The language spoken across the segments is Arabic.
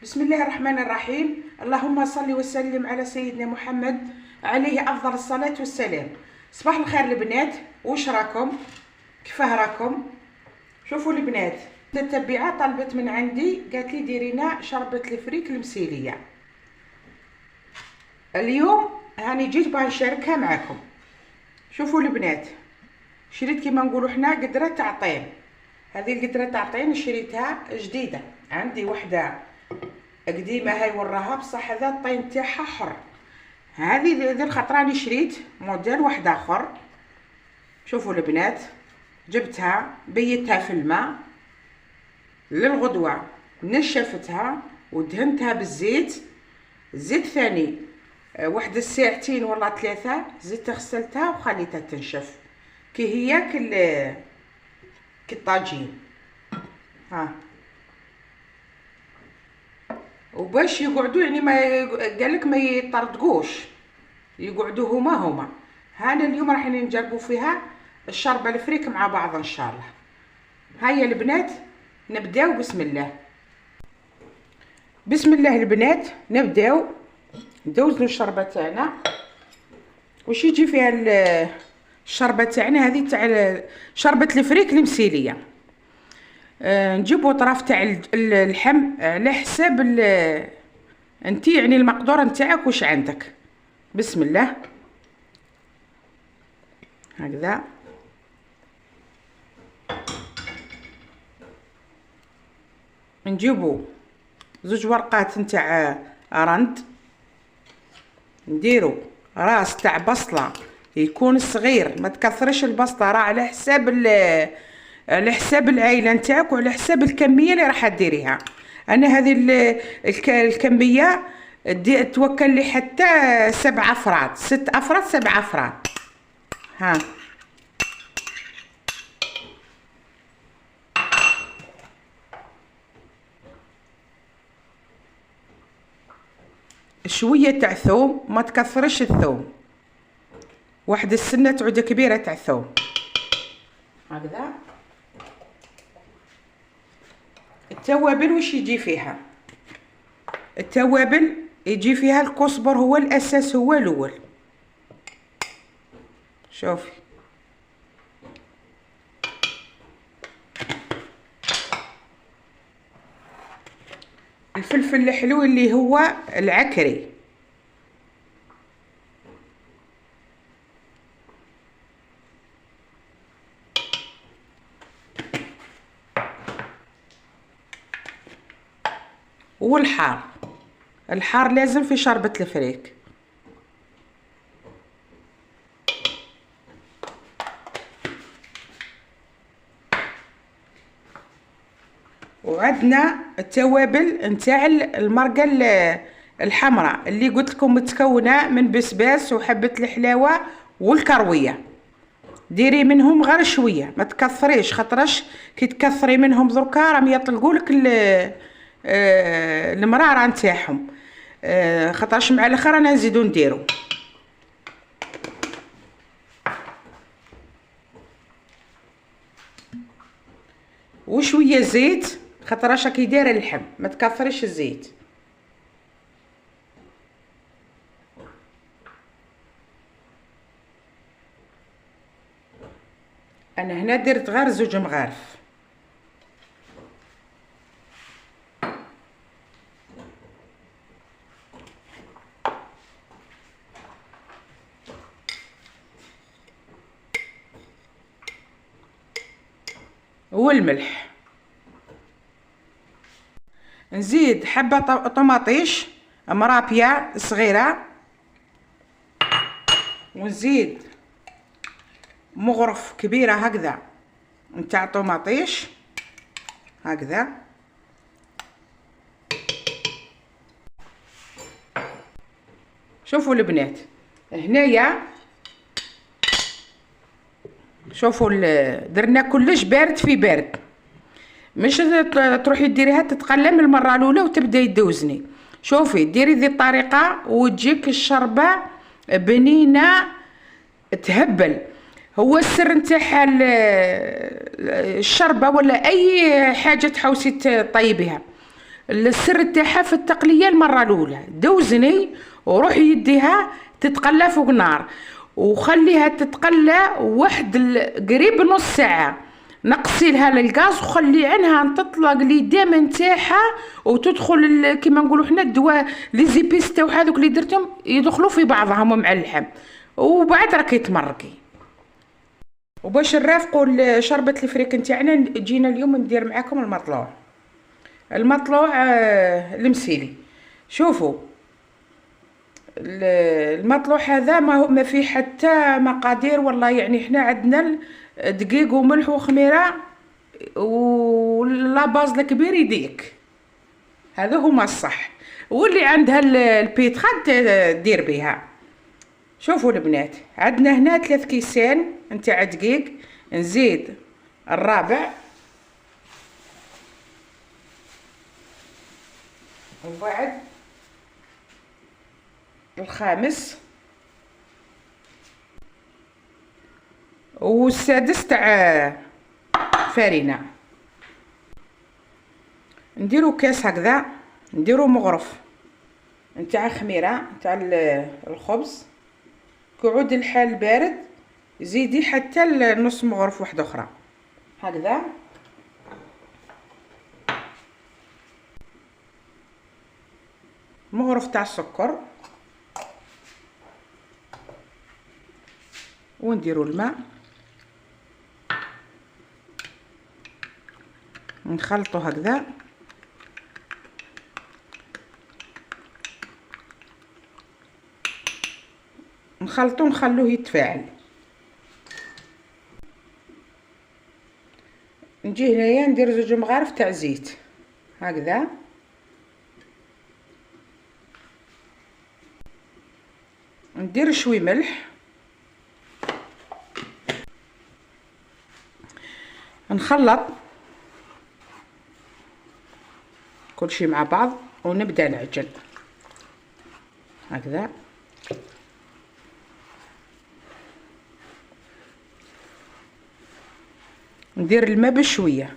بسم الله الرحمن الرحيم. اللهم صل وسلم على سيدنا محمد عليه أفضل الصلاة والسلام. صباح الخير البنات، واش راكم؟ كيفاه راكم؟ شوفوا البنات، المتبعة طلبت من عندي، قالت لي ديرينا شربة الفريك المسيلية. اليوم هاني جيت باه نشاركها معكم. شوفوا البنات، شريت كيما نقولوا حنا قدرة تاع طين. هذه القدرة تاع طين شريتها جديدة، عندي وحده قديمه هاي وراها، بصح هذا الطين تاعها حر. هذه ذي الخطره راني شريت موديل واحد اخر. شوفوا البنات، جبتها بيتها في الماء للغدوه، نشفتها ودهنتها بالزيت. زيت ثاني واحد الساعتين ولا 3 زيت، غسلتها وخليتها تنشف كي هي كي الطاجين. ها، وباش يقعدوا يعني ما قالك ما يطردقوش، يقعدوا هما. هانا اليوم راح نجربوا فيها الشربة الفريك مع بعض ان شاء الله. هيا البنات نبداو. بسم الله بسم الله البنات، نبداو ندوزلو الشربة تاعنا. واش يجي فيها الشربة تاعنا هذه تاع شربة الفريك المسيلية. نجيبو طرف تاع اللحم على حساب انتي يعني المقدور نتاعك واش عندك. بسم الله، هكذا نجيبو 2 ورقات نتاع رند، نديرو راس تاع بصله يكون صغير، ما تكثرش البصله، راه على حساب العائله نتاعك وعلى حساب الكميه اللي راح ديريها. انا هذه الكميه توكل لي حتى 7 افراد، 6 افراد 7 افراد. ها، شويه تاع ثوم، ما تكثرش الثوم، واحد السنه تعود كبيره تاع ثوم هكذا. التوابل وش يجي فيها؟ التوابل يجي فيها الكزبر، هو الاساس، هو الاول. شوفي، الفلفل الحلو اللي هو العكري، والحار. الحار لازم في شربة الفريك. وعندنا التوابل نتاع المرقه الحمراء اللي قلت لكم متكونه من بسباس وحبه الحلاوه والكرويه. ديري منهم غير شويه، ما تكثريش، خاطرش كي تكثري منهم دركا راهم يطلقوا لك المراره نتاعهم. خاطرش مع الاخر انا نزيدو نديرو. وشويه زيت، خاطرش راكي دايره اللحم، ما تكثريش الزيت. انا هنا درت غير 2 مغارف. والملح، نزيد حبه طماطيش مرابيه صغيره، ونزيد مغرف كبيره هكذا نتاع طماطيش هكذا. شوفوا البنات هنايا، شوفوا درنا كلش بارد في بارد، مش تروحي ديريها تتقلم المره الاولى وتبداي تدوزني. شوفي ديري ذي الطريقه وتجيك الشربه بنينه تهبل. هو السر نتاعها الشربه ولا اي حاجه تحوسي تطيبيها، السر تاعها في التقليه المره الاولى. دوزني وروح يديها تتقلى فوق نار وخليها تتقلى واحد قريب نص ساعه. نقصي لها للغاز وخلي عنها تطلق اليدام نتاعها وتدخل كيما نقولوا حنا الدواء لي زيبيس تاع هذوك اللي درتهم يدخلوا في بعضهم مع اللحم، وبعد راكي تمرقي. وباش نرافقوا شربة الفريك نتاعنا جينا اليوم ندير معاكم المطلوع المسيلي. شوفوا المطلوع هذا ما فيه حتى مقادير والله، يعني حنا عندنا دقيق وملح وخميره ولا باز الكبير يديك، هذا هما الصح. واللي عندها البيتخا دير بها. شوفوا البنات، عندنا هنا 3 كيسان نتاع دقيق، نزيد الرابع وبعد الخامس والسادس تاع فرينه. نديرو كاس هكذا، نديرو مغرف نتاع خميره نتاع الخبز، كعود الحال بارد زيدي حتى نص مغرف واحده اخرى هكذا. مغرف تاع السكر ونديرو الماء نخلطو هكذا. نخلطو نخلوه يتفاعل. نجي هنايا ندير 2 مغارف تاع زيت هكذا، ندير شوي ملح، نخلط كل شيء مع بعض ونبدا نعجن هكذا. ندير الماء بشويه،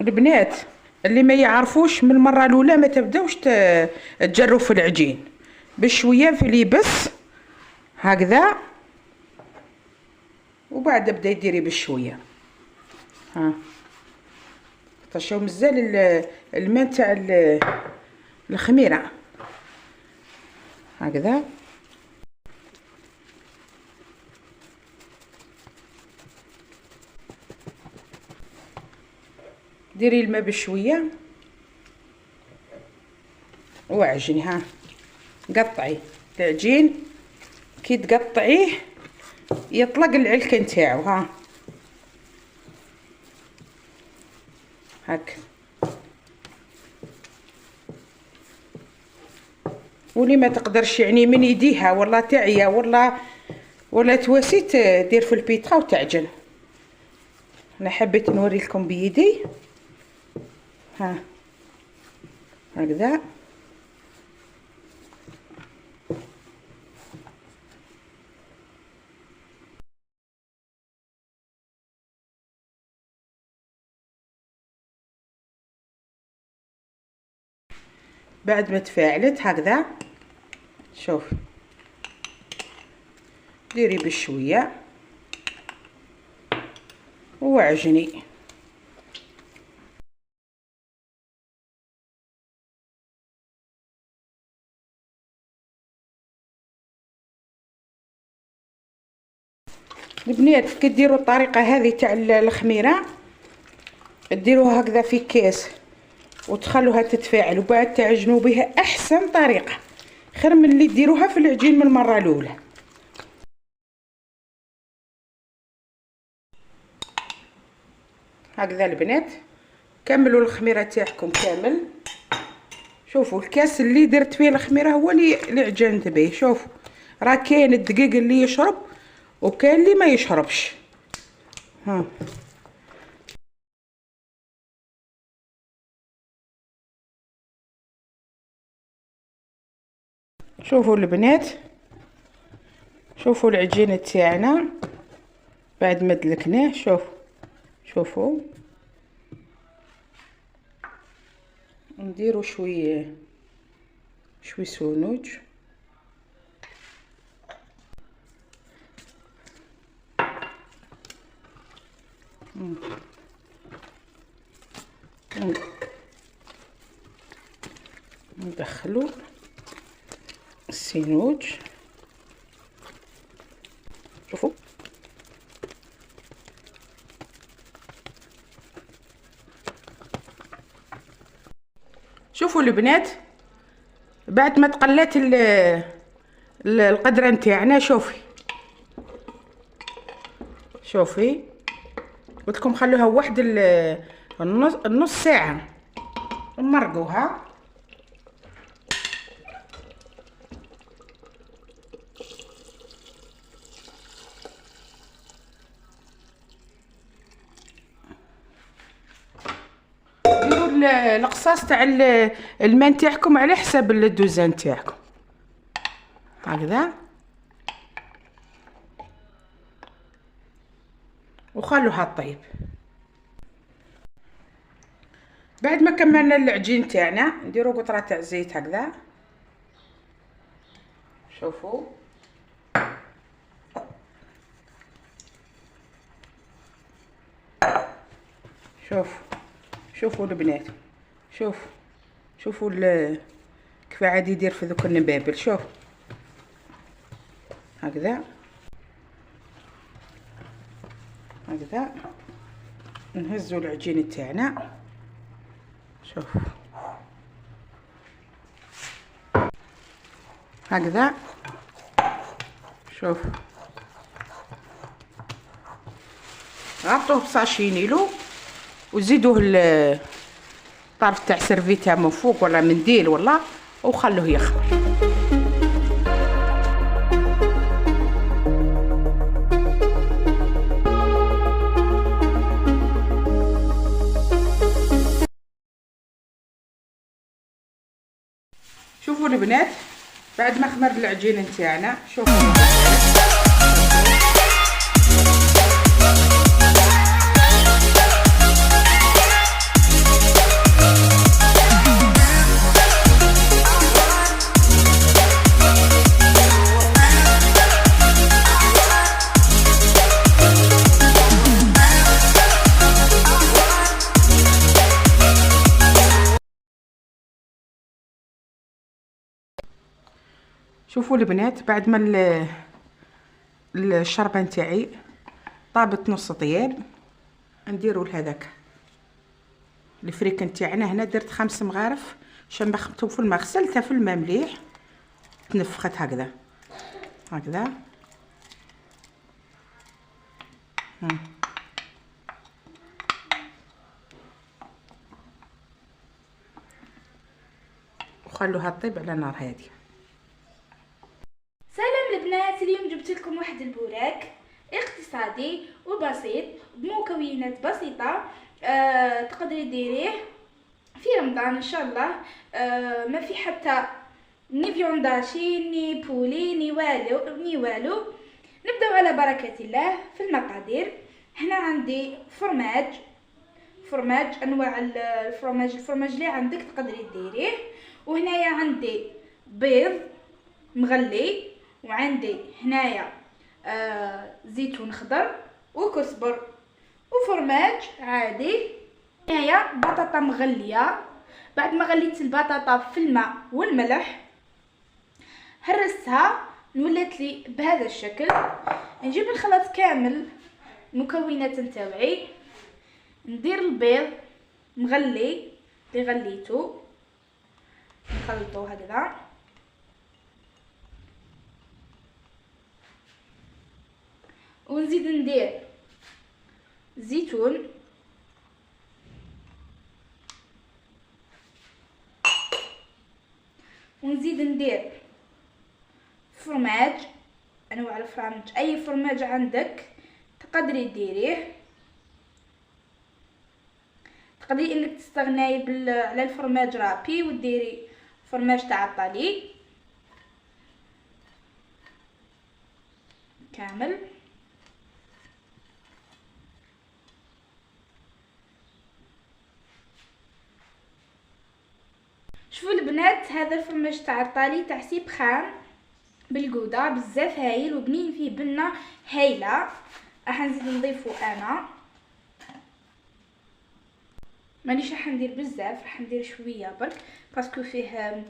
البنات اللي ما يعرفوش من المره الاولى ما تبداوش تجروا في العجين، بشويه في اليبس هكذا وبعد بدا ديري بشويه. ها طشاو مزال الماء تاع الخميره هكذا. ديري الماء بشويه وعجني. ها قطعي العجين كي تقطعيه يطلق العلك نتاعو. ها هاك. واللي ما تقدرش يعني من يديها والله تعيا ولا تواسيت دير في البيتخا وتعجن. انا حبيت نوري لكم بيدي. ها هكذا. بعد ما تفاعلت هكذا شوف ديري بشويه وعجني. البنات كي ديروا الطريقه هذه تاع الخميره ديروها هكذا في كاس وتخلوها تتفاعل وبعد تعجنوا بها احسن طريقه، خير من اللي ديروها في العجين من المره الاولى. هكذا البنات كملوا الخميره تاعكم كامل. شوفوا الكاس اللي درت فيه الخميره هو اللي عجنت به. شوفوا راه كاين الدقيق اللي يشرب وكاين اللي ما يشربش. ها شوفوا البنات، شوفوا العجين تاعنا بعد ما دلكناه. شوفوا نديروا شويه سونوج. ندخلوا السينوج. شوفوا البنات، بعد ما تقلات القدره نتاعنا، شوفي قلت لكم خلوها واحد النص ساعه نمرقوها. ديروا القصاص تاع الماء نتاعكم على حساب الدوزان نتاعكم هكذا، وخلوها طيب. بعد ما كملنا العجين تاعنا نديروا قطره تاع زيت هكذا. شوفوا شوفوا البنات، شوفوا كيف عاد يدير في ذوك النبابل. شوف هكذا نهزوا العجين تاعنا. شوف هكذا، شوف غطوه بساشينيلو وزيدوه الطرف تاع سيرفيتة من فوق ولا منديل ولا، وخلوه يخمر. شوفوا البنات، بعد ما خمر العجين نتاعنا، شوفوا شوفوا البنات، بعد ما الشربه نتاعي طابت نص طياب، نديروا لهذاك الفريك نتاعنا. هنا درت 5 مغارف شمختهم في الماء، غسلتها في الماء مليح، تنفخت هكذا وخلوها طيب على نار هاديه. سلام البنات، اليوم جبت لكم واحد البوراك اقتصادي وبسيط بمكونات بسيطه. تقدري ديريه في رمضان ان شاء الله. ما في حتى ني فيونداشي ني بولي ني والو. نبداو على بركه الله في المقادير. هنا عندي فرماج انواع الفرماج اللي عندك تقدري ديريه. وهنايا عندي بيض مغلي، وعندي هنايا زيتون خضر وكزبر وفرماج عادي. هنايا بطاطا مغليه، بعد ما غليت البطاطا في الماء والملح هرستها ولات لي بهذا الشكل. نجيب الخلط كامل المكونات نتاوعي، ندير البيض مغلي اللي غليته نخلطوه هكذا، ونزيد ندير زيتون ونزيد ندير فرماج انواع الفرماج، اي فرماج عندك تقدري ديريه. تقدري انك تستغناي على الفرماج رابي وديري فرماج تاع الطلي. كامل. شوفوا البنات، هذا الفرماج تاع الطالي تاع سيبخان بالجوده بزاف هايل وبنين فيه بنه هايله. راح نزيد نضيفو انا، مانيش راح ندير بزاف، راح ندير شويه برك باسكو فيه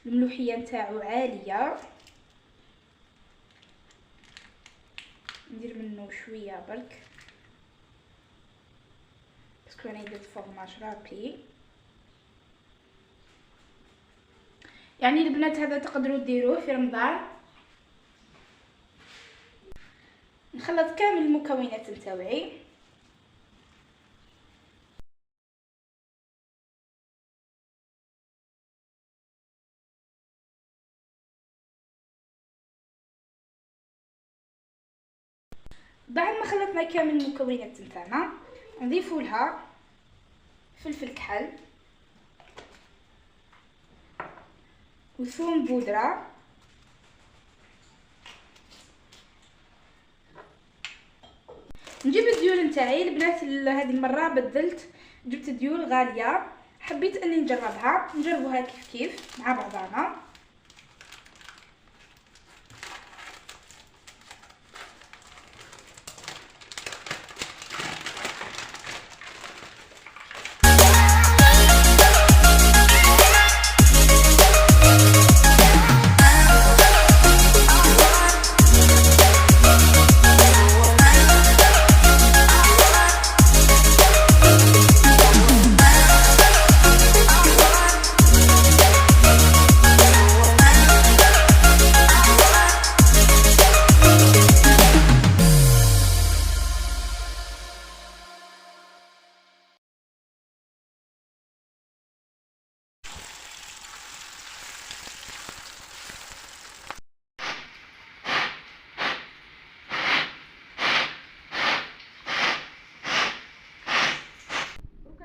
الملوحيه نتاعو عاليه. ندير منه شويه برك باسكو انا درت فرماج رابي. يعني البنات هذا تقدروا ديروه في رمضان. نخلط كامل المكونات نتاوعي. بعد ما خلطنا كامل المكونات نتاعنا نضيفوا لها فلفل كحل وثوم بودره نجيب الديول نتاعي. البنات هذه المره بدلت، جبت ديول غاليه، حبيت اني نجربوها كيف كيف مع بعضنا.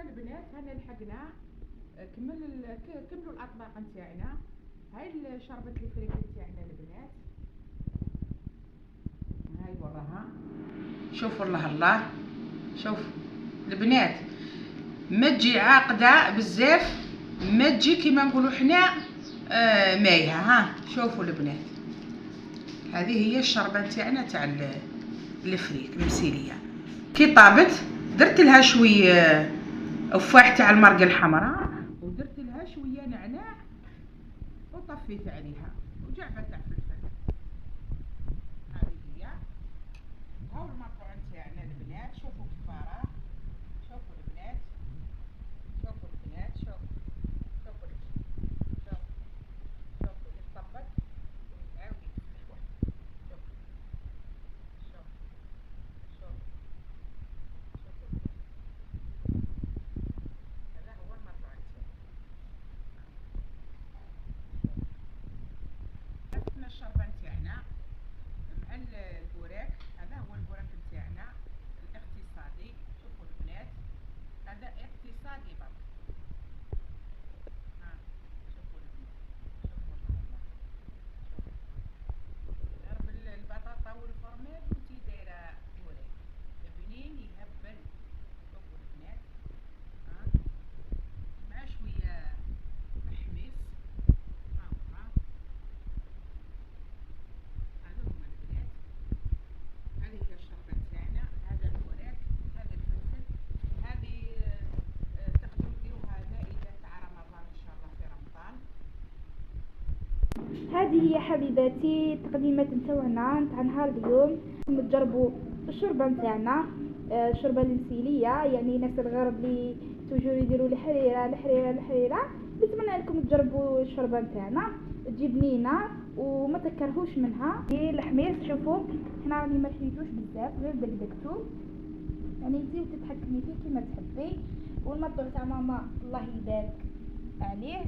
البنات هنا لحقنا كملوا الاطباق نتاعنا. هاي شربة الفريك نتاعنا البنات، هاي وراها. شوفوا الله شوف البنات، ما تجي عاقده بزاف، ما تجي كيما نقولوا حنا مايله. ها شوفوا البنات، هذه هي الشربة نتاعنا تاع الفريك المسيليه. كي طابت درت لها شويه افواح تاع المرقه الحمراء ودرت لها شويه نعناع وطفيت عليها وجعبه تاع فلفل. هذه هي هاو المطبوع نتاعنا البنات. شوفوا كفاره، شوفوا البنات، شوفوا البنات، شوفوا يطبق ويعاود يتفتح. الشربة نتاعنا مع البوراك، هذا هو البوراك نتاعنا الاقتصادي. شوفوا البنات، هذا اقتصادي برك. ها شوفوا البنات، شوفوا الله، شوفوا غير بالبطاطا والفرماج وانتي دايره بوراك بنين يهبل. شوفوا البنات، ها مع شويه محمص. هذه هي حبيباتي التقديمات نتاعنا تاع نهار اليوم. تجربوا الشوربه نتاعنا، الشوربه المسيليه. يعني ناس الغرب اللي توجور يديروا الحريره، نتمنى لكم تجربوا الشوربه نتاعنا، تجي بنينه وما تكرهوش منها. الحميص شوفوا هنا راني ما حيتوش بزاف، غير دقدقتو، يعني انتي تتحكمي فيه كيما تحبي. والمطبخ تاع ماما الله يبارك عليه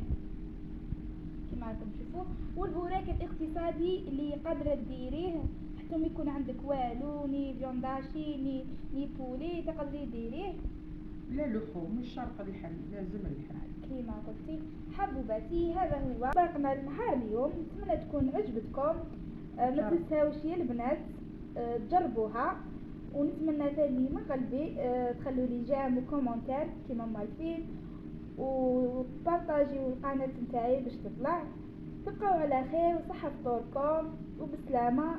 كما راكم تشوفوا. والبوراك الاقتصادي اللي قادره ديريه حتى ما يكون عندك والو، ني فيونداشي ني بولي، تقدري ديريه. لا لحوم، مش شرط اللحم، لازم اللحم كيما قلتي. حبوباتي هذا هو باقنا نهار اليوم، نتمنى تكون عجبتكم. ما تنساوش يا البنات تجربوها، ونتمنى ثاني من قلبي تخلوا لي جيم وكومنتير كيما مالفين، وبارطاجيو القناه نتاعي باش تطلع. تبقوا على خير وصحه فطوركم وبسلامه.